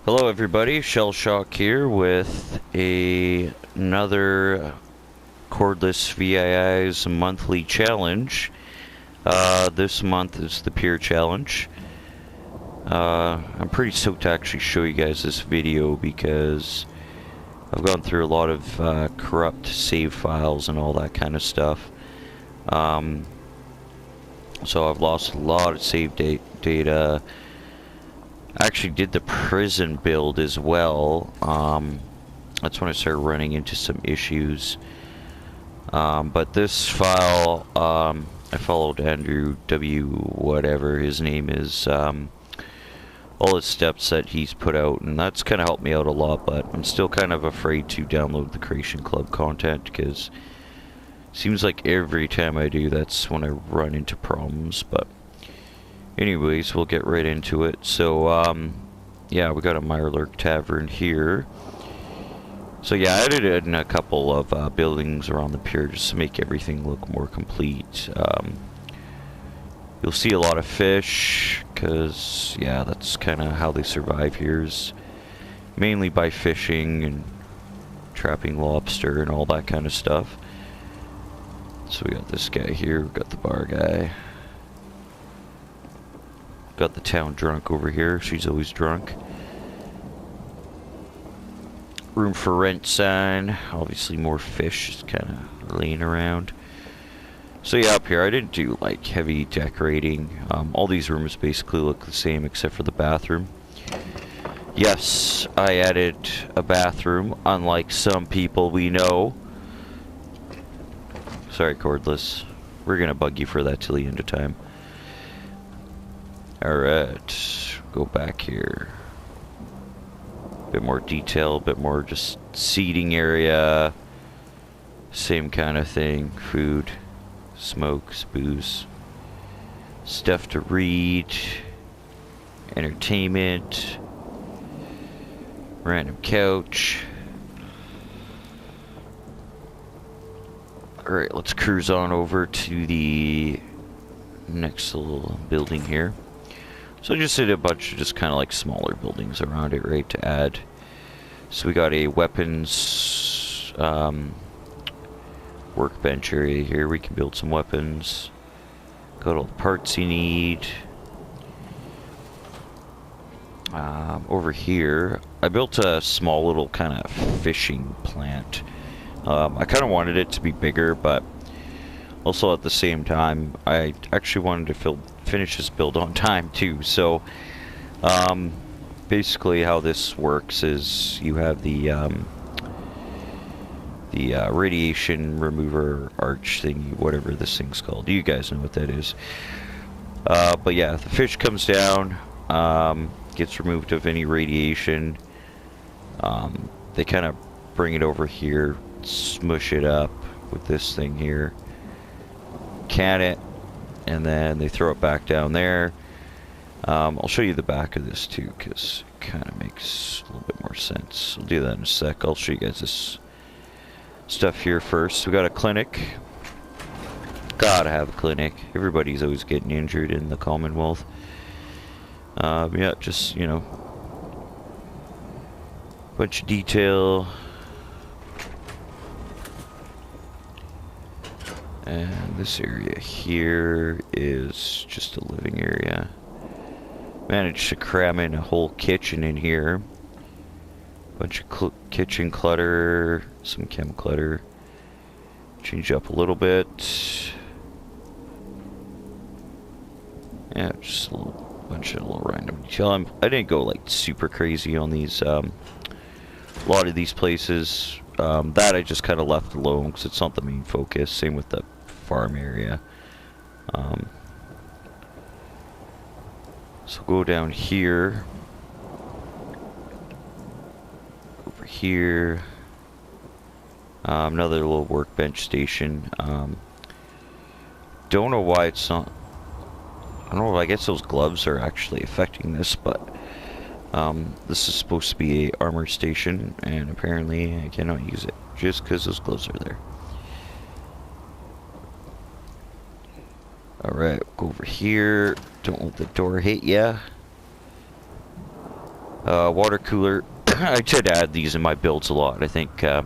Hello everybody, Shell Shock here with another Cordless VII's monthly challenge. This month is the Pier challenge. I'm pretty stoked to actually show you guys this video because I've gone through a lot of corrupt save files and all that kind of stuff. So I've lost a lot of save data. I actually did the prison build as well. That's when I started running into some issues. But this file, I followed Andrew W. whatever his name is, all his steps that he's put out, and that's kind of helped me out a lot, but I'm still kind of afraid to download the Creation Club content because it seems like every time I do, that's when I run into problems. But anyways, we'll get right into it. So, yeah, we got a Mirelurk Tavern here. So yeah, I added in a couple of buildings around the pier just to make everything look more complete. You'll see a lot of fish, because, yeah, that's kind of how they survive here, is mainly by fishing and trapping lobster and all that kind of stuff. So we got this guy here, we got the bar guy. Got the town drunk over here, she's always drunk. Room for rent sign, obviously more fish just kind of laying around. So yeah, up here I didn't do like heavy decorating. All these rooms basically look the same except for the bathroom. Yes, I added a bathroom, unlike some people we know. Sorry, Cordless. We're gonna bug you for that till the end of time. Alright, go back here. Bit more detail, bit more just seating area. Same kind of thing. Food, smokes, booze, stuff to read, entertainment, random couch. Alright, let's cruise on over to the next little building here. So I just did a bunch of just kind of like smaller buildings around it, right, to add. So we got a weapons workbench area here. We can build some weapons. Got all the parts you need. Over here, I built a small little kind of fishing plant. I kind of wanted it to be bigger, but also at the same time, I actually wanted to finish this build on time too. So basically how this works is you have the radiation remover arch thingy, whatever this thing's called. You guys know what that is. But yeah, the fish comes down, gets removed of any radiation. They kind of bring it over here, smush it up with this thing here, can it, and then they throw it back down there. I'll show you the back of this too, because it kind of makes a little bit more sense. I'll do that in a sec. I'll show you guys this stuff here first. We got a clinic. Gotta have a clinic. Everybody's always getting injured in the Commonwealth. Yeah, just, you know, bunch of detail. And this area here is just a living area. Managed to cram in a whole kitchen in here. Bunch of kitchen clutter, some chem clutter. Change up a little bit. Yeah, just a bunch of little random detail. I didn't go like super crazy on these. A lot of these places. That I just kind of left alone because it's not the main focus. Same with the farm area. So go down here, over here, another little workbench station. Don't know why it's not, I don't know, I guess those gloves are actually affecting this, but this is supposed to be a armor station, and apparently I cannot use it just because those gloves are there. Alright, go over here. Don't let the door hit ya. Water cooler. I tend to add these in my builds a lot, I think, because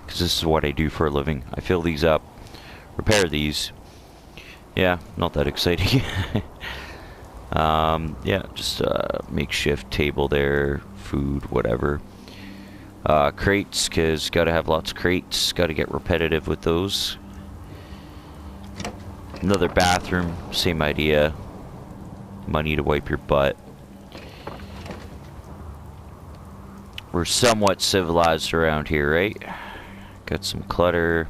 this is what I do for a living. I fill these up, repair these. Yeah, not that exciting. Yeah, just makeshift table there, food, whatever. Crates, because gotta have lots of crates, gotta get repetitive with those. Another bathroom, same idea. Money to wipe your butt. We're somewhat civilized around here, right? Got some clutter.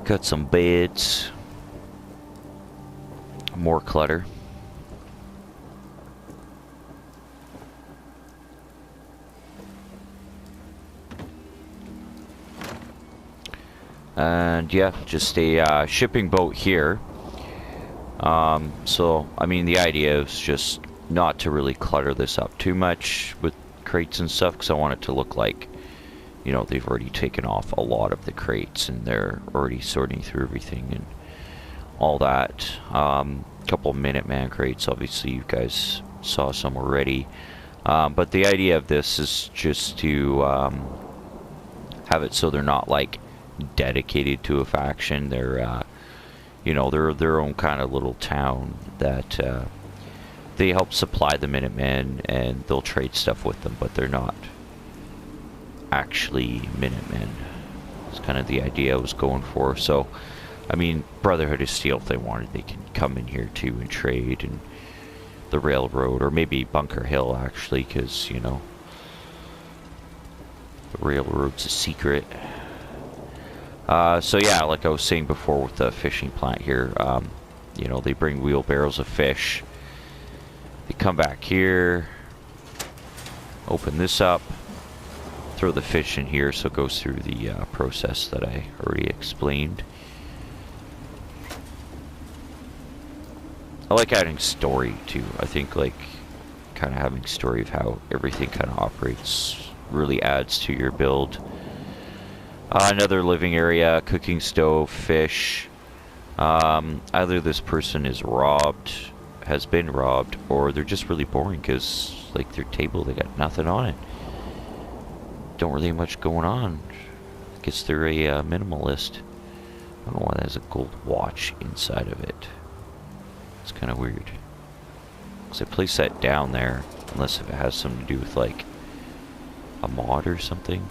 Got some beds. More clutter. And yeah, just a shipping boat here. So, I mean, the idea is just not to really clutter this up too much with crates and stuff, because I want it to look like, you know, they've already taken off a lot of the crates and they're already sorting through everything and all that. Couple of Minuteman crates, obviously you guys saw some already. But the idea of this is just to have it so they're not like dedicated to a faction. They're you know, they're their own kind of little town that they help supply the Minutemen, and they'll trade stuff with them, but they're not actually Minutemen. It's kind of the idea I was going for. So, I mean, Brotherhood of Steel, if they wanted, they can come in here too and trade, and the railroad, or maybe Bunker Hill actually, because, you know, the railroad's a secret. So yeah, like I was saying before with the fishing plant here, you know, they bring wheelbarrows of fish. They come back here, open this up, throw the fish in here, so it goes through the process that I already explained. I like adding story too. I think like kind of having story of how everything kind of operates really adds to your build. Another living area, cooking stove, fish. Either this person is robbed, has been robbed, or they're just really boring because, like, their table, they got nothing on it. Don't really have much going on. I guess they're a minimalist. I don't know why there's a gold watch inside of it. It's kind of weird. Because I placed that down there, unless if it has something to do with, like, a mod or something.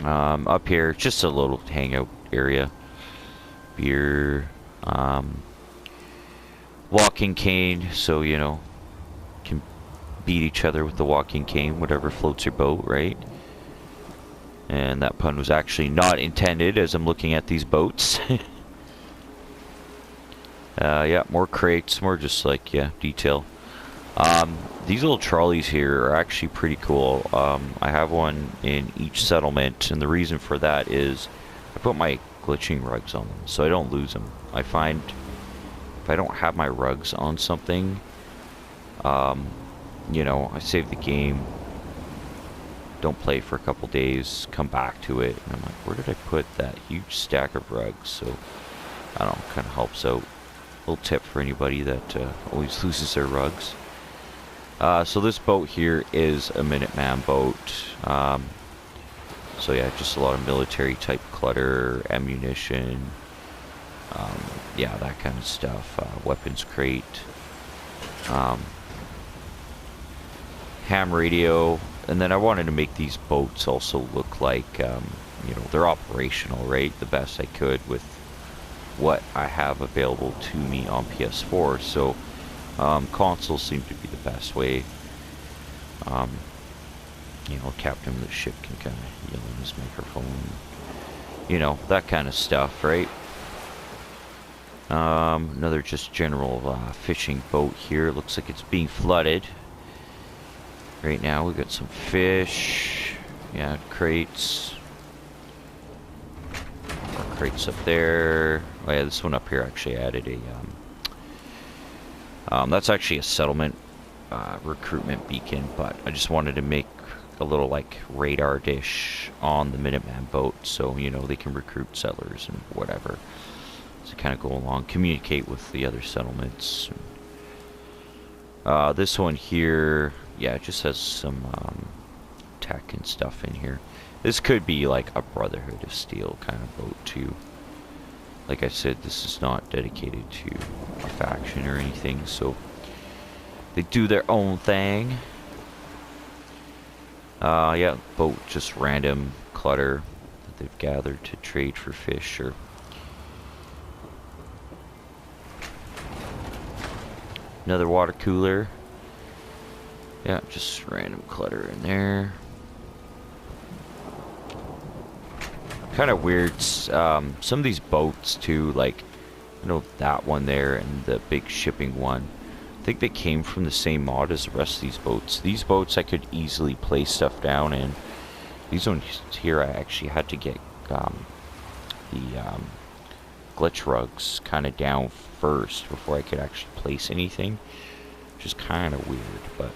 Up here, just a little hangout area. Beer, walking cane, so, you know, can beat each other with the walking cane, whatever floats your boat, right? And that pun was actually not intended as I'm looking at these boats. Yeah, more crates, more just like, yeah, detail. These little trolleys here are actually pretty cool. I have one in each settlement, and the reason for that is I put my glitching rugs on them so I don't lose them. I find if I don't have my rugs on something, you know, I save the game, don't play for a couple days, come back to it, and I'm like, where did I put that huge stack of rugs? So, I don't know, kind of helps out. Little tip for anybody that always loses their rugs. So this boat here is a Minuteman boat. So yeah, just a lot of military type clutter, ammunition, yeah, that kind of stuff. Weapons crate, ham radio, and then I wanted to make these boats also look like, you know, they're operational, right? The best I could with what I have available to me on PS4. So consoles seem to be the best way. You know, captain of the ship can kind of yell in his microphone, you know, that kind of stuff, right? Another just general fishing boat here. Looks like it's being flooded right now. We've got some fish, yeah, crates. More crates up there. Oh yeah, this one up here actually added a that's actually a settlement recruitment beacon, but I just wanted to make a little like radar dish on the Minuteman boat, so you know they can recruit settlers and whatever. So kind of go along, communicate with the other settlements. And, you know, that kind of stuff, right? Another This one here, yeah, it just has some tech and stuff in here. This could be like a Brotherhood of Steel kind of boat too. Like I said, this is not dedicated to a faction or anything, so they do their own thing. Yeah, boat, just random clutter that they've gathered to trade for fish or... Another water cooler. Yeah, just random clutter in there. Kind of weird. Some of these boats too, like, I know that one there and the big shipping one. I think they came from the same mod as the rest of these boats. These boats I could easily place stuff down in. These ones here I actually had to get the glitch rugs kind of down first before I could actually place anything, which is kind of weird, but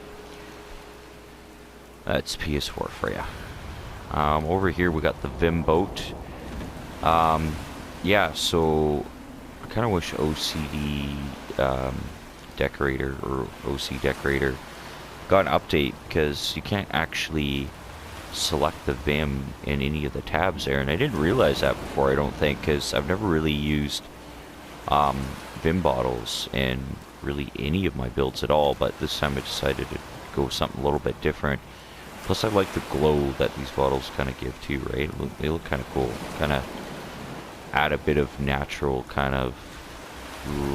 that's PS4 for you. Over here we got the Vim boat. Yeah, so I kind of wish OCD decorator or OC decorator got an update, because you can't actually select the Vim in any of the tabs there, and I didn't realize that before, I don't think, because I've never really used Vim bottles in really any of my builds at all, but this time I decided to go with something a little bit different. Plus I like the glow that these bottles kind of give too, right? They look kind of cool, kind of add a bit of natural kind of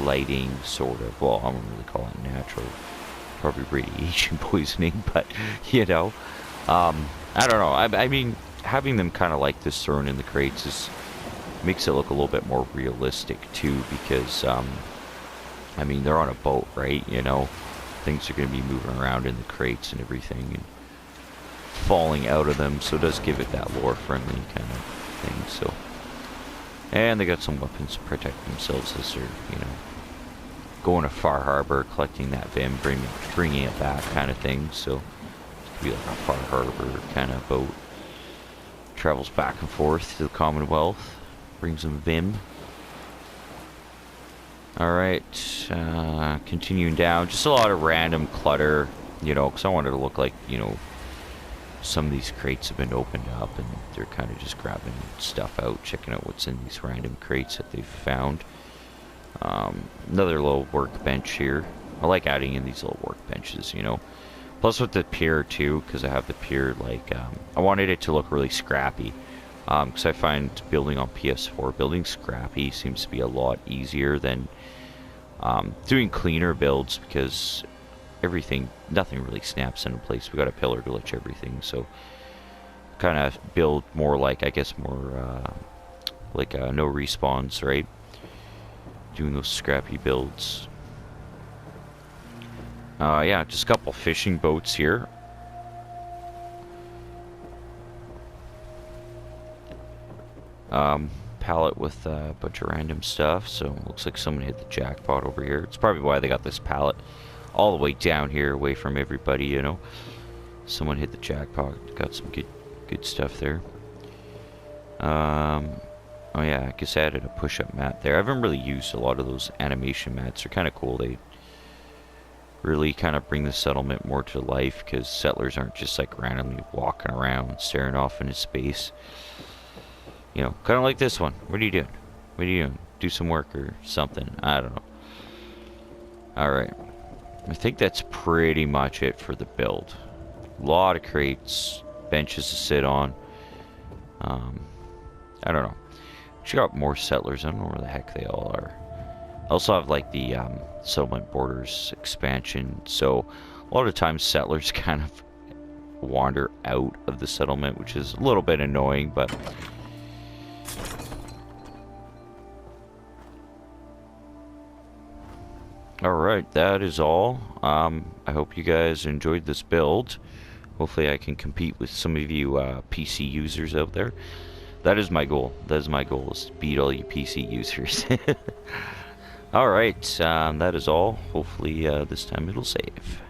lighting, sort of. Well, I wouldn't really call it natural, probably radiation poisoning, but you know, I don't know. I mean, having them kind of like this thrown in the crates makes it look a little bit more realistic too, because I mean, they're on a boat, right? You know, things are going to be moving around in the crates and everything and falling out of them, so it does give it that lore friendly kind of thing. So, and they got some weapons to protect themselves as they're, you know, going to Far Harbor, collecting that Vim, bringing it back kind of thing. So it's be like a Far Harbor kind of boat. Travels back and forth to the Commonwealth, brings them Vim. Alright, continuing down, just a lot of random clutter, you know, because I wanted to look like, you know, some of these crates have been opened up and they're kind of just grabbing stuff out, checking out what's in these random crates that they've found. Another little workbench here. I like adding in these little workbenches, you know. Plus with the Pier too, because I have the Pier, like, I wanted it to look really scrappy. Because I find building on PS4, building scrappy seems to be a lot easier than doing cleaner builds, because nothing really snaps into place. We got a pillar glitch everything, so kind of build more like, I guess, more like no respawns, right? Doing those scrappy builds. Yeah, just a couple fishing boats here. Pallet with a bunch of random stuff, so looks like someone hit the jackpot over here. It's probably why they got this pallet all the way down here, away from everybody, you know. Someone hit the jackpot, got some good stuff there. Oh yeah, I guess I added a push-up mat there. I haven't really used a lot of those animation mats. They're kind of cool. They really kind of bring the settlement more to life, because settlers aren't just like randomly walking around staring off into space. You know, kind of like this one. What are you doing? What are you doing? Do some work or something. I don't know. Alright. I think that's pretty much it for the build. A lot of crates, benches to sit on. I don't know. She got more settlers. I don't know where the heck they all are. I also have like the settlement borders expansion. So a lot of times settlers kind of wander out of the settlement, which is a little bit annoying, but... Alright, that is all. I hope you guys enjoyed this build. Hopefully I can compete with some of you PC users out there. That is my goal. That is my goal, is to beat all you PC users. Alright, that is all. Hopefully this time it'll save.